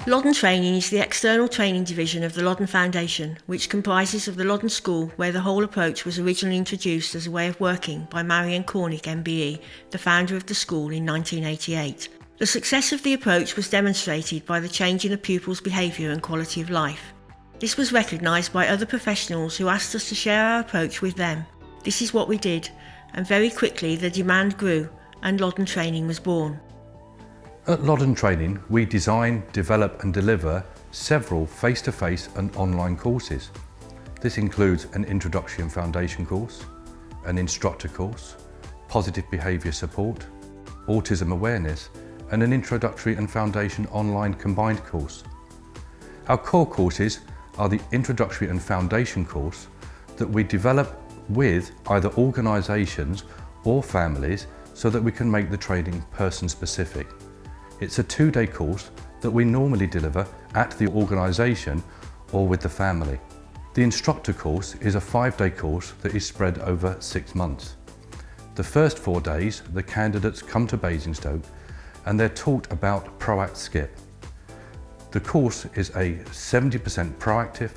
Loddon Training is the external training division of the Loddon Foundation, which comprises of the Loddon School, where the whole approach was originally introduced as a way of working by Marion Cornick MBE, the founder of the school, in 1988. The success of the approach was demonstrated by the change in a pupil's behaviour and quality of life. This was recognised by other professionals who asked us to share our approach with them. This is what we did, and very quickly the demand grew and Loddon Training was born. At Loddon Training, we design, develop and deliver several face-to-face and online courses. This includes an introductory and foundation course, an instructor course, positive behaviour support, autism awareness and an introductory and foundation online combined course. Our core courses are the introductory and foundation course that we develop with either organisations or families so that we can make the training person-specific. It's a 2-day course that we normally deliver at the organisation or with the family. The instructor course is a 5-day course that is spread over 6 months. The first 4 days, the candidates come to Basingstoke and they're taught about ProAct Skip. The course is a 70% proactive,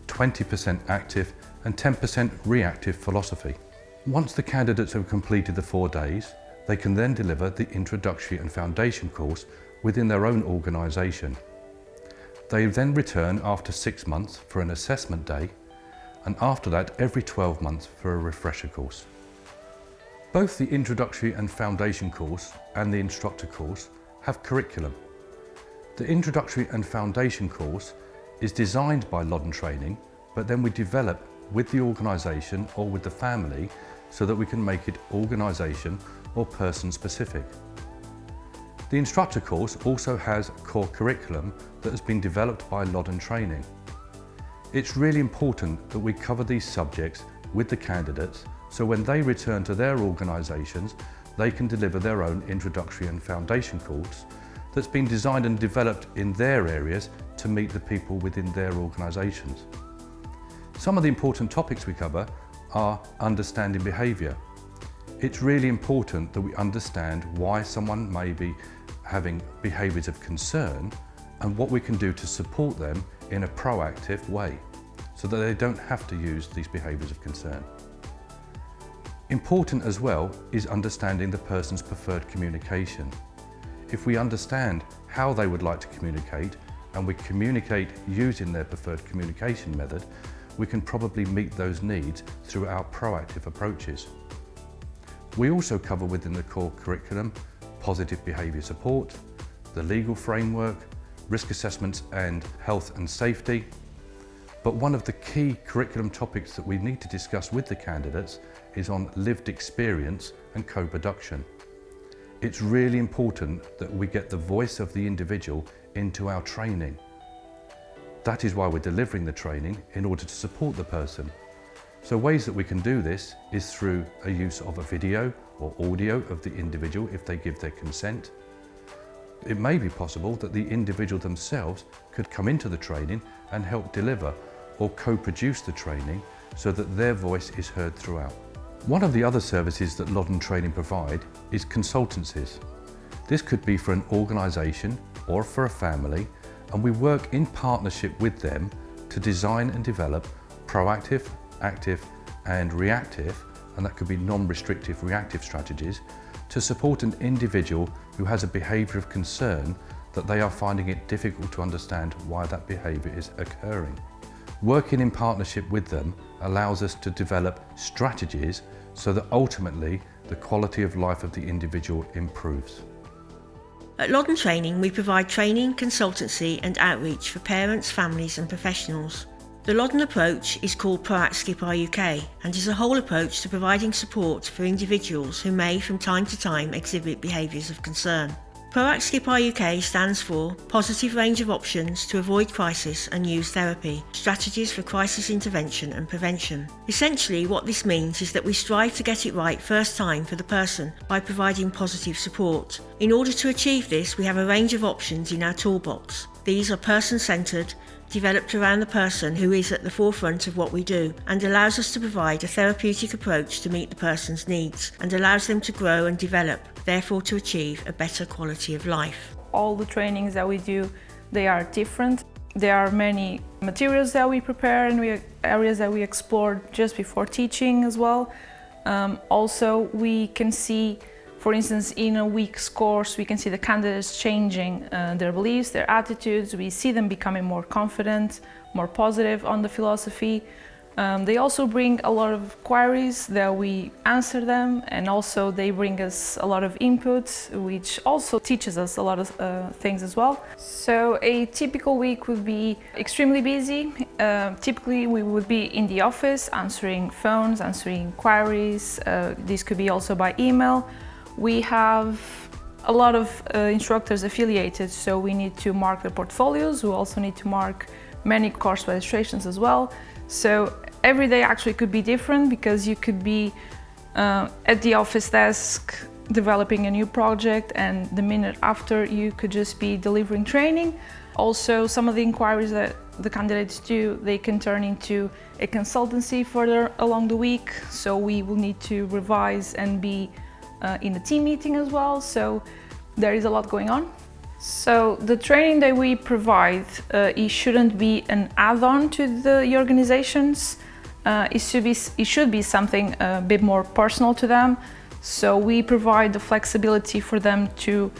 20% active and 10% reactive philosophy. Once the candidates have completed the 4 days, they can then deliver the introductory and foundation course within their own organisation. They then return after 6 months for an assessment day and after that every 12 months for a refresher course. Both the introductory and foundation course and the instructor course have curriculum. The introductory and foundation course is designed by Loddon Training, but then we develop with the organisation or with the family so that we can make it organisation or person specific. The instructor course also has core curriculum that has been developed by Loddon Training. It's really important that we cover these subjects with the candidates so when they return to their organisations they can deliver their own introductory and foundation course that's been designed and developed in their areas to meet the people within their organisations. Some of the important topics we cover are understanding behaviour. It's really important that we understand why someone may be having behaviours of concern and what we can do to support them in a proactive way so that they don't have to use these behaviours of concern. Important as well is understanding the person's preferred communication. If we understand how they would like to communicate and we communicate using their preferred communication method, we can probably meet those needs through our proactive approaches. We also cover within the core curriculum positive behaviour support, the legal framework, risk assessments and health and safety. But one of the key curriculum topics that we need to discuss with the candidates is on lived experience and co-production. It's really important that we get the voice of the individual into our training. That is why we're delivering the training in order to support the person. So ways that we can do this is through a use of a video or audio of the individual if they give their consent. It may be possible that the individual themselves could come into the training and help deliver or co-produce the training so that their voice is heard throughout. One of the other services that Loddon Training provide is consultancies. This could be for an organisation or for a family, and we work in partnership with them to design and develop proactive, active and reactive, and that could be non-restrictive reactive strategies to support an individual who has a behaviour of concern that they are finding it difficult to understand why that behaviour is occurring. Working in partnership with them allows us to develop strategies so that ultimately the quality of life of the individual improves. At Loddon Training, we provide training, consultancy and outreach for parents, families and professionals. The Loddon approach is called ProAct Skip UK and is a whole approach to providing support for individuals who may from time to time exhibit behaviours of concern. ProAct Skip UK stands for Positive Range of Options to Avoid Crisis and Use Therapy, Strategies for Crisis Intervention and Prevention. Essentially what this means is that we strive to get it right first time for the person by providing positive support. In order to achieve this, we have a range of options in our toolbox. These are person-centred, developed around the person who is at the forefront of what we do, and allows us to provide a therapeutic approach to meet the person's needs and allows them to grow and develop, therefore to achieve a better quality of life. All the trainings that we do they are different. There are many materials that we prepare and areas that we explore just before teaching as well. Also, we can see, for instance, in a week's course, we can see the candidates changing their beliefs, their attitudes. We see them becoming more confident, more positive on the philosophy. They also bring a lot of queries that we answer them, and also they bring us a lot of input, which also teaches us a lot of things as well. So a typical week would be extremely busy. Typically we would be in the office answering phones, answering queries. This could be also by email. We have a lot of instructors affiliated, so we need to mark their portfolios. We also need to mark many course registrations as well. So every day actually could be different, because you could be at the office desk developing a new project, and the minute after you could just be delivering training. Also, some of the inquiries that the candidates do, they can turn into a consultancy further along the week. So we will need to revise and be in a team meeting as well. So there is a lot going on. So the training that we provide, it shouldn't be an add-on to the organizations. It should be something a bit more personal to them. So we provide the flexibility for them to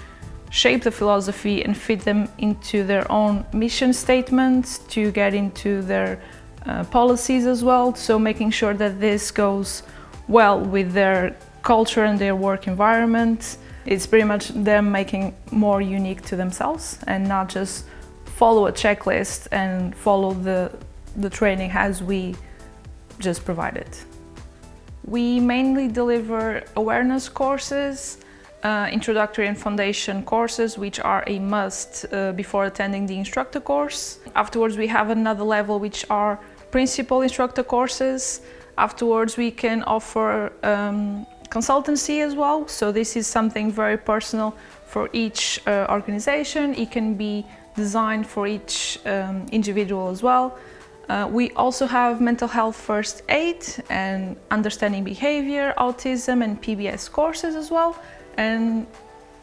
shape the philosophy and fit them into their own mission statements, to get into their policies as well. So making sure that this goes well with their culture and their work environment. It's pretty much them making more unique to themselves, and not just follow a checklist and follow the training as we just provided. We mainly deliver awareness courses, introductory and foundation courses, which are a must before attending the instructor course. Afterwards, we have another level, which are principal instructor courses. Afterwards, we can offer consultancy as well. So this is something very personal for each organization. It can be designed for each individual as well. We also have mental health first aid and understanding behavior, autism and PBS courses as well. And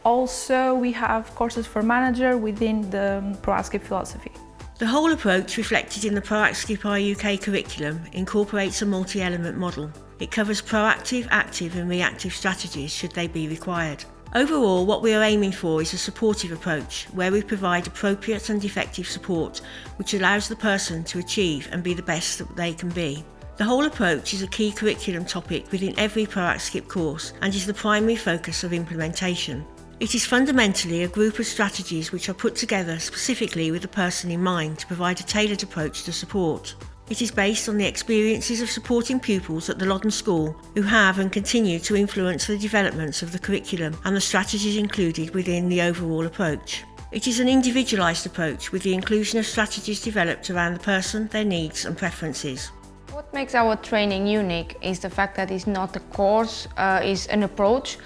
also we have courses for manager within the ProAskip philosophy. The whole approach reflected in the ProAskip UK curriculum incorporates a multi-element model. It covers proactive, active and reactive strategies should they be required. Overall, what we are aiming for is a supportive approach where we provide appropriate and effective support which allows the person to achieve and be the best that they can be. The whole approach is a key curriculum topic within every ProAskip course and is the primary focus of implementation. It is fundamentally a group of strategies which are put together specifically with the person in mind to provide a tailored approach to support. It is based on the experiences of supporting pupils at the Loddon School who have and continue to influence the developments of the curriculum and the strategies included within the overall approach. It is an individualised approach with the inclusion of strategies developed around the person, their needs and preferences. What makes our training unique is the fact that it's not a course, it's an approach.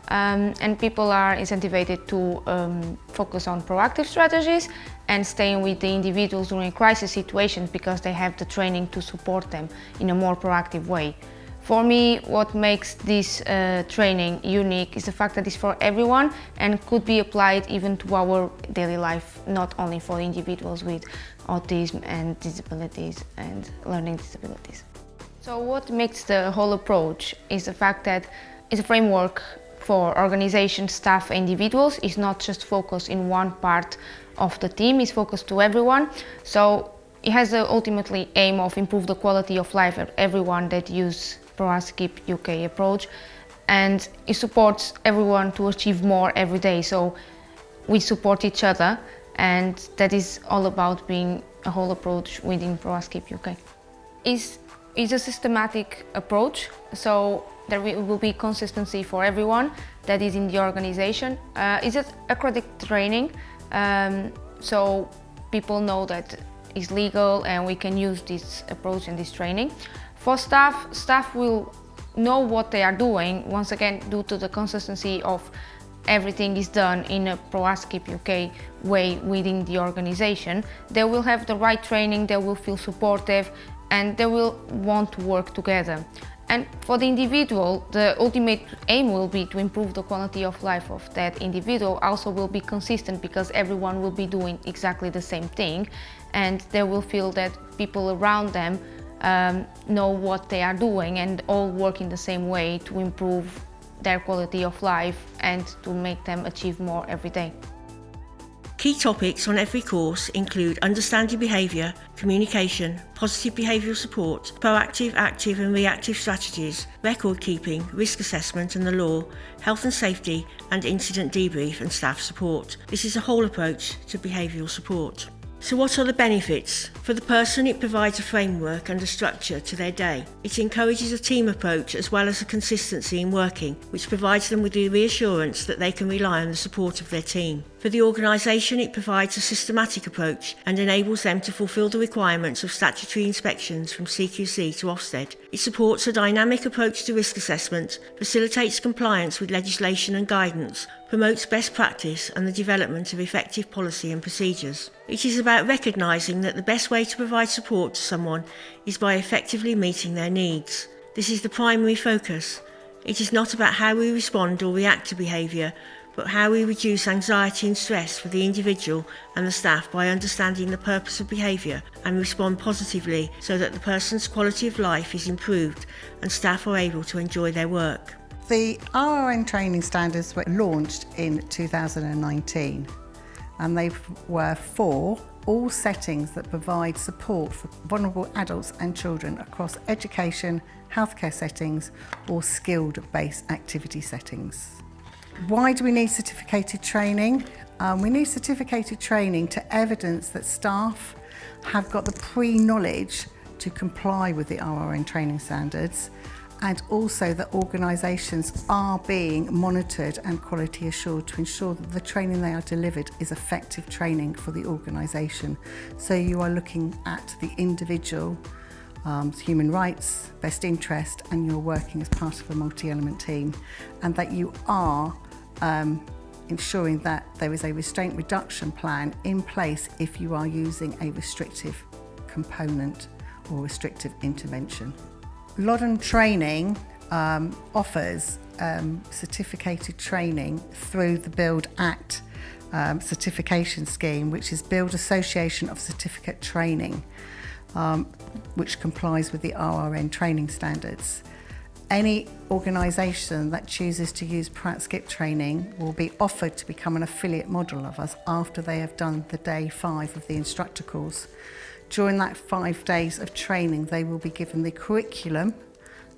And people are incentivized to focus on proactive strategies and staying with the individuals during crisis situations because they have the training to support them in a more proactive way. For me, what makes this training unique is the fact that it's for everyone and could be applied even to our daily life, not only for individuals with autism and disabilities and learning disabilities. So what makes the whole approach is the fact that it's a framework for organizations, staff, individuals. It's not just focused in one part of the team, it's focused to everyone. So it has the ultimately aim of improve the quality of life of everyone that use ProAskip UK approach, and it supports everyone to achieve more every day. So we support each other, and that is all about being a whole approach within ProAskip UK. It's a systematic approach, so there will be consistency for everyone that is in the organization. It's a credit training, so people know that it's legal and we can use this approach and this training. For staff will know what they are doing, once again, due to the consistency of everything is done in a ProAskip UK way within the organization. They will have the right training, they will feel supportive, and they will want to work together. And for the individual, the ultimate aim will be to improve the quality of life of that individual. Also will be consistent, because everyone will be doing exactly the same thing, and they will feel that people around them know what they are doing and all work in the same way to improve their quality of life and to make them achieve more every day. Key topics on every course include understanding behaviour, communication, positive behavioural support, proactive, active and reactive strategies, record keeping, risk assessment and the law, health and safety and incident debrief and staff support. This is a whole approach to behavioural support. So what are the benefits? For the person, it provides a framework and a structure to their day. It encourages a team approach as well as a consistency in working, which provides them with the reassurance that they can rely on the support of their team. For the organisation, it provides a systematic approach and enables them to fulfil the requirements of statutory inspections from CQC to Ofsted. It supports a dynamic approach to risk assessment, facilitates compliance with legislation and guidance, promotes best practice and the development of effective policy and procedures. It is about recognising that the best way to provide support to someone is by effectively meeting their needs. This is the primary focus. It is not about how we respond or react to behaviour, but how we reduce anxiety and stress for the individual and the staff by understanding the purpose of behaviour and respond positively so that the person's quality of life is improved and staff are able to enjoy their work. The RRN training standards were launched in 2019, and they were for all settings that provide support for vulnerable adults and children across education, healthcare settings or skilled-based activity settings. Why do we need certificated training? We need certificated training to evidence that staff have got the pre-knowledge to comply with the RRN training standards, and also that organisations are being monitored and quality assured to ensure that the training they are delivered is effective training for the organisation. So you are looking at the individual, human rights, best interest, and you're working as part of a multi-element team, and that you are ensuring that there is a restraint reduction plan in place if you are using a restrictive component or restrictive intervention. Loddon Training offers certificated training through the Build Act certification scheme, which is Build Association of Certificate Training, which complies with the RRN training standards. Any organisation that chooses to use PRAT-SCIP training will be offered to become an affiliate model of us after they have done the day 5 of the instructor course. During that 5 days of training, they will be given the curriculum,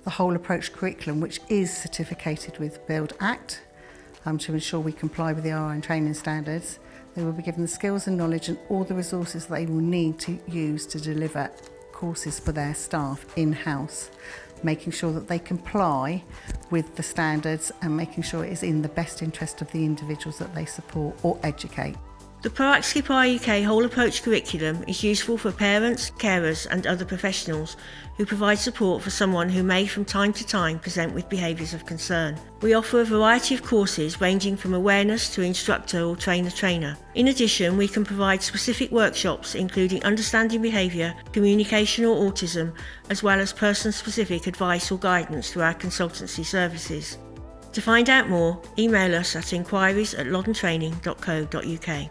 the whole approach curriculum, which is certificated with Build Act to ensure we comply with the RRN training standards. They will be given the skills and knowledge and all the resources they will need to use to deliver courses for their staff in-house, making sure that they comply with the standards and making sure it is in the best interest of the individuals that they support or educate. The PRAT-SCIP UK Whole Approach curriculum is useful for parents, carers and other professionals who provide support for someone who may from time to time present with behaviours of concern. We offer a variety of courses ranging from awareness to instructor or trainer-trainer. In addition, we can provide specific workshops including understanding behaviour, communication or autism, as well as person-specific advice or guidance through our consultancy services. To find out more, email us at inquiries@loddontraining.co.uk.